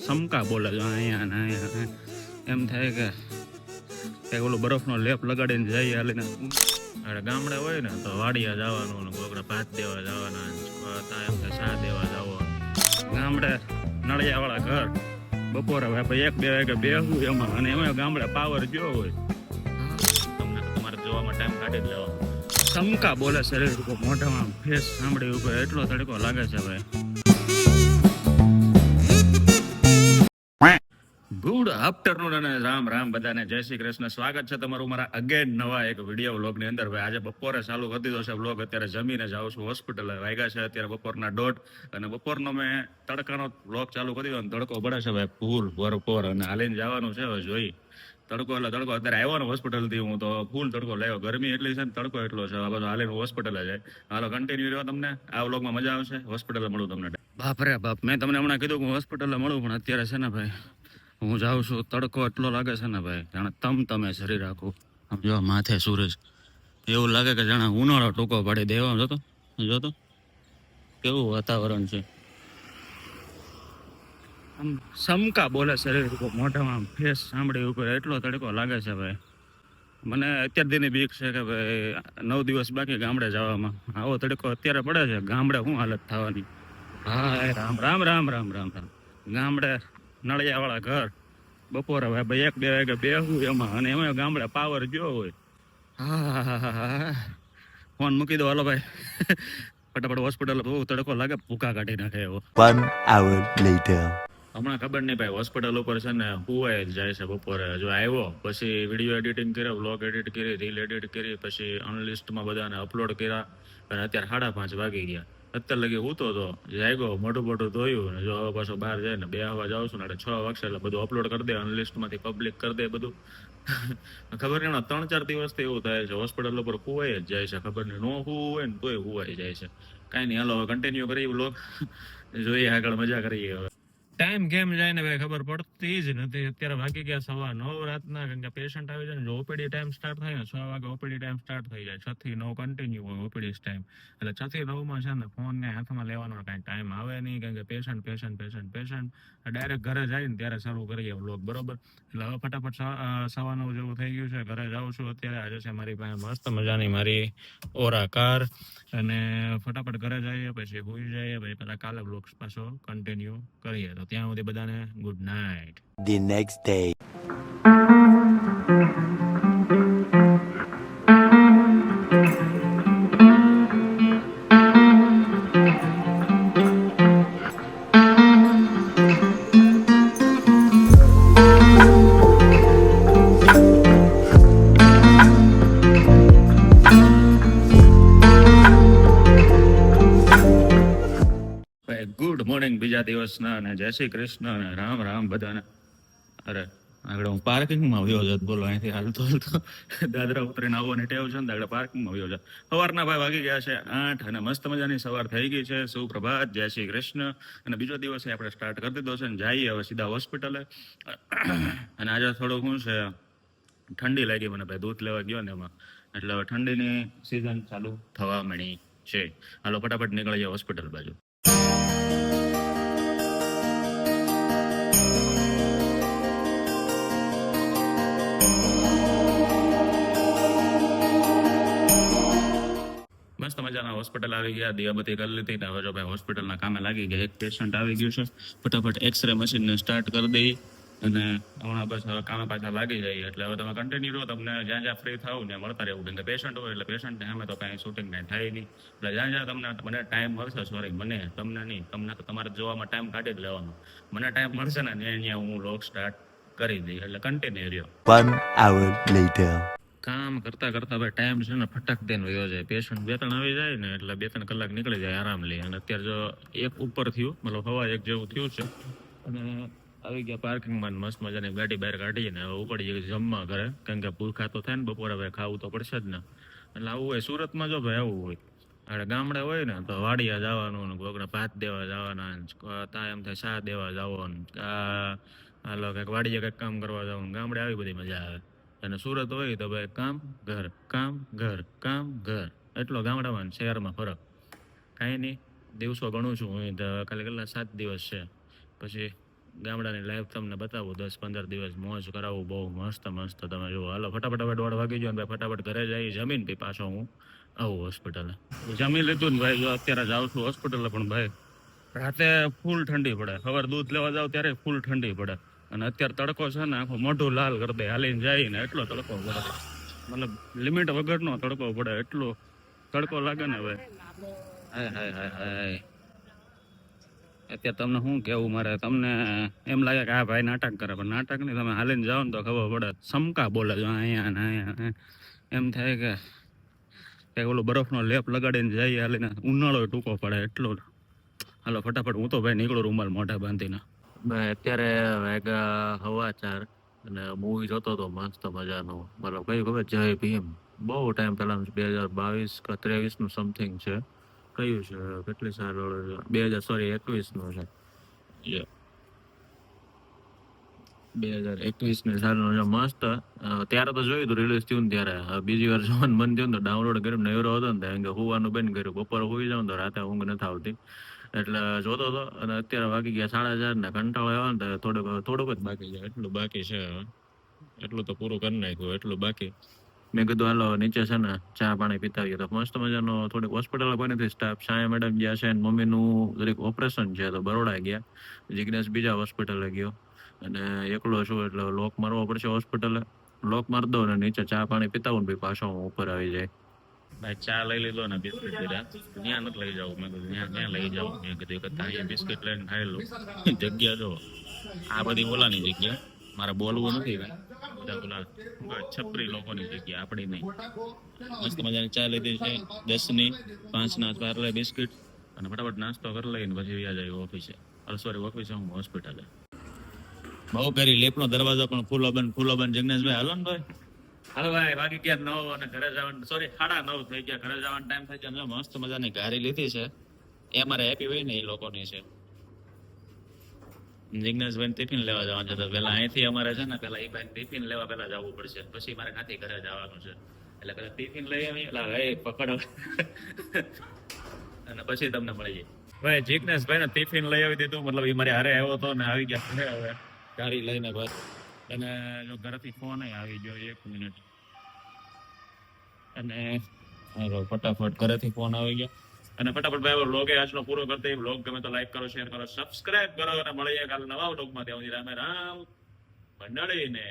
સમકા બોલે છે અહીંયા ને અહીંયા. એમ થાય કે કંઈક ઓલો બરફનો લેપ લગાડીને જઈએ હાલીને. અરે ગામડે હોય ને તો વાડિયા જવાનું ને કોકને ભાત દેવા જવાના, ત્યાં એમ થાય ચા દેવા જવાનું. ગામડે નળિયાવાળા ઘર, બપોરે ભાઈ 1-2 વાગે બેસવું એમાં, અને એમાં ગામડે પાવર ગયો હોય. તમને તમારે જોવામાં ટાઈમ કાઢી જ લેવાનો. સમકા બોલે શરીર ઉપર, મોઢામાં ફેસ સાંભળી ઉપર એટલો તડકો લાગે છે ભાઈ. ગુડ આફ્ટરનૂન અને રામ રામ બધાને, જય શ્રી કૃષ્ણ. સ્વાગત છે તમારું મારા અગેન નવા એક વિડીયો વ્લોગની અંદર. ભાઈ આજે બપોરે ચાલુ કરી દીધો છે વ્લોગ. અત્યારે જમીને જાઉં છું હોસ્પિટલ. વાગ્યા છે અત્યારે બપોરના 1:30, અને બપોરનો મેં તડકાનો વ્લોગ ચાલુ કરી દીધો. તડકો પડે છે ભાઈ ફૂલ ભરપોર, અને હાલીને જવાનું છે. હવે જોઈ તડકો એટલે તડકો. અત્યારે આવ્યો ને હોસ્પિટલથી હું તો ફૂલ તડકો લાવ્યો. ગરમી એટલી છે ને તડકો એટલો છે. આ બધું હાલીને હોસ્પિટલે જાય. હાલો કન્ટિન્યુ રહ્યો, તમને આ વ્લોગમાં મજા આવશે. હોસ્પિટલે મળું તમને. બાપ રે બાપ, મેં તમને હમણાં કીધું કે હું હોસ્પિટલે મળું, પણ અત્યારે છે ને ભાઈ હું જાઉં છું. તડકો એટલો લાગે છે ને ભાઈ, જાણે તમે શરીર આખું. આમ જો માથે સૂરજ, એવું લાગે કે જાણે ઉનાળો ટૂંકો પાડી દેવા. જોતો કેવું વાતાવરણ છે. આમ સમકા બોલે શરીર ઉપર, મોઢામાં ફેસ સાંભળી ઉપર એટલો તડકો લાગે છે ભાઈ. મને અત્યાર દીની બીક છે કે ભાઈ 9 દિવસ બાકી ગામડે જવામાં. આવો તડકો અત્યારે પડે છે, ગામડે શું હાલત થવાની. હા રામ રામ રામ રામ રામ રામ. ગામડે નળિયાવાળા ઘર, બપોરે ભાઈ 1-2 વાગે બેસવું એમાં, અને એમાં ગામડે પાવર ગયો હોય. હા ફોન મૂકી દો હાલો ભાઈ. ફટાફટ હોસ્પિટલ, બહુ તડકો લાગે, ભૂકા કાઢી નાખે એવો. 1 hour later. હમણાં ખબર નહીં ભાઈ, હોસ્પિટલ ઉપર છે ને હુવાય જ જાય છે બપોરે. જો આવ્યો પછી વિડીયો એડિટિંગ કર્યો, વ્લોગ એડિટ કરી, રીલ એડિટ કરી, પછી અનલિસ્ટમાં બધાને અપલોડ કર્યા, અને અત્યારે 5:30 વાગી ગયા. અત્યારે લગી હું તો જાગ્યો, મોટું ધોયું, ને જો હવે પાછો બહાર જાય ને 2 વાગે જાઉં છું ને, 6 વાગશે એટલે બધું અપલોડ કરી દે, અનલિસ્ટમાંથી પબ્લિક કરી દે બધું. ખબર નહીં, 3-4 દિવસથી એવું થાય છે. હોસ્પિટલ ઉપર હુવાય જ જાય છે. ખબર નહીં, નો હુવું હોય ને તોય હુવાઈ જાય છે. કાંઈ નહીં, હાલો હવે કન્ટિન્યુ કરીએ વ્લોગ. જોઈએ આગળ, મજા કરીએ હવે. ટાઈમ કેમ જાય ને ભાઈ ખબર પડતી જ નથી. અત્યારે વાગી ગયા 9:15 રાતના, કારણ કે પેશન્ટ આવી જાય ને, જો ઓપીડી ટાઈમ સ્ટાર્ટ થાય ને 6 વાગે ઓપીડી ટાઈમ સ્ટાર્ટ થઈ જાય. 6 થી 9 કન્ટિન્યુ હોય ઓપીડી ટાઈમ. એટલે 6 થી 9 છે ને ફોન ને હાથમાં લેવાનો કાંઈ ટાઈમ આવે નહીં, કારણ કે પેશન્ટ ડાયરેક્ટ ઘરે જાય ને ત્યારે શરૂ કરીએ વ્લોગ, બરોબર. એટલે હવે ફટાફટ 9:15 જેવું થઈ ગયું છે. ઘરે જાઉં છું અત્યારે. આજે છે મારી પાસે મસ્ત મજાની મારી ઓરા કાર, અને ફટાફટ ઘરે જઈએ, પછી હોઈ જઈએ ભાઈ. પેલા કાલે વ્લોગ પાછો કન્ટિન્યુ કરીએ. તો ત્યાં સુધી બધાને good night. The next day. Good morning બીજા દિવસના, અને જય શ્રી કૃષ્ણ અને રામ રામ બધાને. અરે આગળ હું પાર્કિંગમાં આવ્યો છે, બોલો. અહીંથી હાલતો દાદરા ઉતરીને આવવાની ટેવ છે ને, આગળ પાર્કિંગમાં આવ્યો છે. સવારના ભાઈ વાગી ગયા છે 8, અને મસ્ત મજાની સવાર થઈ ગઈ છે. સુપ્રભાત, જય શ્રી કૃષ્ણ. અને બીજો દિવસ આપણે સ્ટાર્ટ કરી દીધો છે, ને જઈએ હવે સીધા હોસ્પિટલે. અને આજે થોડુંક શું છે, ઠંડી લાગી મને ભાઈ, દૂધ લેવા ગયો ને એમાં, એટલે હવે ઠંડીની સિઝન ચાલુ થવા મળી છે. હાલો ફટાફટ નીકળીએ હોસ્પિટલ બાજુ. મસ્ત મજાના હોસ્પિટલ આવી ગયા, દિયાબત્તી કરી લીધી. હવે જો ભાઈ હોસ્પિટલના કામે લાગી ગયા. એક પેશન્ટ આવી ગયું છે, ફટાફટ એક્સરે મશીનને સ્ટાર્ટ કરી દઈ, અને હમણાં બસ હવે કામે પાછા લાગી જાય. એટલે હવે તમે કન્ટિન્યુ રહો, તમને જ્યાં જ્યાં ફ્રી થાવ ને મળતા રહેવું, કેમ કે પેશન્ટ હોય એટલે પેશન્ટને સામે તો કાંઈ શૂટિંગ કાંઈ થાય નહીં. એટલે જ્યાં જ્યાં મને ટાઈમ મળશે, સોરી મને, તમને નહીં, તમને તો તમારે જોવામાં ટાઈમ કાઢી જ લેવાનો. મને ટાઈમ મળશે ને ત્યાં હું વ્લોગ સ્ટાર્ટ કરી દઈ. એટલે કન્ટિન્યુ રહ્યો. 1 hour later. કામ કરતા કરતા ભાઈ ટાઈમ છે ને ફટાક દઈને વયો જાય. પેશન્ટ 2-3 આવી જાય ને એટલે 2-3 કલાક નીકળી જાય આરામ લઈ. અને અત્યારે જો 1 ઉપર થયું, મતલબ 1:15 જેવું થયું છે, અને આવી ગયા પાર્કિંગમાં. મસ્ત મજાની ગાડી બહાર કાઢીને હવે ઉપડી જઈએ જમવા ઘરે, કારણ કે ભૂખા તો થાય ને બપોરે, ભાઈ ખાવું તો પડશે જ ને. એટલે આવું હોય સુરતમાં, જો ભાઈ આવું હોય. આપણે ગામડે હોય ને તો વાડિયા જવાનું, ને કોકને ભાત દેવા જવાના, ત્યાં એમ થાય ચા દેવા જવાનું, હાલો કંઈક વાડીએ કંઈક કામ કરવા જવાનું. ગામડે આવી બધી મજા આવે. અને સુરત હોય તો ભાઈ કામ ઘર, કામ ઘર, કામ ઘર. એટલો ગામડામાં શહેરમાં ફરક કાંઈ નહીં. દિવસો ગણું છું હું તો, ખાલી કેટલા 7 દિવસ છે, પછી ગામડાની લાઈફ તમને બતાવું 10-15 દિવસ મોજ કરાવું બહુ મસ્ત મસ્ત. તમે જુઓ હાલો ફટાફટ હવે 1:30 વાગી ગયો ને ભાઈ ફટાફટ ઘરે જઈ જમીન પછી પાછો હું આવું હોસ્પિટલે. જમી લીધું ને ભાઈ જો અત્યારે જાઉં છું હોસ્પિટલે, પણ ભાઈ રાતે ફૂલ ઠંડી પડે, સવાર દૂધ લેવા જાવ ત્યારે ફૂલ ઠંડી પડે, અને અત્યારે તડકો છે ને આખું મોઢું લાલ કરી દે હાલીને જાય ને એટલો તડકો પડે, મતલબ લિમિટ વગરનો તડકો પડે, એટલો તડકો લાગે ને ભાઈ. હાય હાય હાય હાય. અત્યારે તમને શું કેવું મારે, તમને એમ લાગે કે આ ભાઈ નાટક કરે, પણ નાટક નહીં, તમે હાલીને જાઓ ને તો ખબર પડે, સમકા બોલે જો અહીંયા ને અહીંયા, એમ થાય કે કંઈક ઓલો બરફનો લેપ લગાડીને જઈએ હાલીને, ઉનાળો ટૂંકો પડે એટલો. હાલો ફટાફટ હું તો ભાઈ નીકળું રૂમાલ મોઢા બાંધીને. ભાઈ અત્યારે વાગ્યા 4:15 અને મૂવી જોતો હતો મસ્ત મજાનું, મતલબ કયું ખબર, જય ભીમ. બહુ ટાઈમ પહેલાનું 2022 કે 23 નું સમથિંગ છે. કયું છે, કેટલી સારું 21 નું છે. 2021 ની સાલનું છે, મસ્ત. ત્યારે તો જોયું હતું રિલીઝ થયું ને ત્યારે. બીજી વાર જોવાનું મન થયું ને તો ડાઉનલોડ કરીને નવરો હતો ને ત્યાં હોવાનું બંધ કર્યું. બપોરે હોઈ જાઉં તો રાતે ઊંઘ નથી આવતી એટલે જોતો હતો. અને અત્યારે વાગી ગયા 4:30 ને કંટાળો આવ્યો ને તો થોડુંક જ બાકી છે, એટલું બાકી છે હવે. એટલું તો પૂરું કરી નાખ્યું, એટલું બાકી. મેં કીધું હાલો નીચે છે ને ચા પાણી પીતા આવીએ. તો મસ્ત મજાનો થોડીક હોસ્પિટલ બની સ્ટાફ, સાયા મેડમ ગયા છે, મમ્મીનું દરેક ઓપરેશન છે તો બરોડા ગયા, જિગ્નેશ બીજા હોસ્પિટલે ગયો, અને એકલો છું એટલે લોક મારવો પડશે હોસ્પિટલે. લોક મારી દઉં ને નીચે ચા પાણી પીતા હું ભાઈ પાછો હું ઉપર આવી જાય. ભાઈ ચા લઈ લીધો ને બિસ્કિટ લીધા, ત્યાં નથી લઈ જાવ. મેં કીધું ત્યાં લઈ જાઉં. મેં કીધું કે ત્યાં બિસ્કિટ લઈને ખાઈ લઉં. જગ્યા જો આ બધી ઓલાની જગ્યા, મારે બોલવું નથી ભાઈ, બધા પેલા છપરી લોકોની જગ્યા, આપણી નહીં. મસ્ત મજાની ચા લીધી છે 10ની, 5ના પાર્લે બિસ્કિટ, અને ફટાફટ નાસ્તો કરી લઈને પછી વ્યા જાય ઓફિસે. સોરી ઓફિસે હું હોસ્પિટલે. બહુ કરી લેપનો દરવાજો પણ ફૂલો બંધ. જિગ્નેશભાઈ હાલો ને ભાઈ. હાલો ભાઈ વાગી ગયા 9 અને ઘરે જવાનું, સોરી 9:30 થઈ ગયા, ઘરે જવાનો ટાઈમ થઈ ગયો. મસ્ત મજાની ગાડી લીધી છે, એ અમારે હેપી હોય ને એ લોકોની છે. જિગ્નેશભાઈ ટિફિન લેવા જવાનું છે, તો પેલા અહીંથી અમારે છે ને પેલા એ ભાઈ ટિફિન લેવા પેલા જવું પડશે, પછી મારે ત્યાંથી ઘરે જવાનું છે. એટલે પેલા ટિફિન લઈ આવી, એટલે પકડો અને પછી તમને મળી જાય. ભાઈ જિગ્નેશભાઈ ને ટિફિન લઈ આવી દીધું, મતલબ એ મારે હારે આવ્યો હતો ને આવી ગયા ઘરે હવે ગાડી લઈને બસ. અને જો ઘરેથી ફોન આવી ગયો 1 મિનિટ, અને ફટાફટ ઘરેથી ફોન આવી ગયો. અને ફટાફટ ભાઈ વ્લોગ આજનો પૂરો કરते વ્લોગ ગમે તો લાઈક કરો, શેર કરો, સબસ્ક્રાઇબ કરો, અને મળીએ કાલે નવા વ્લોગમાં. ત્યાં સુધી રામે રામ મંડળીને.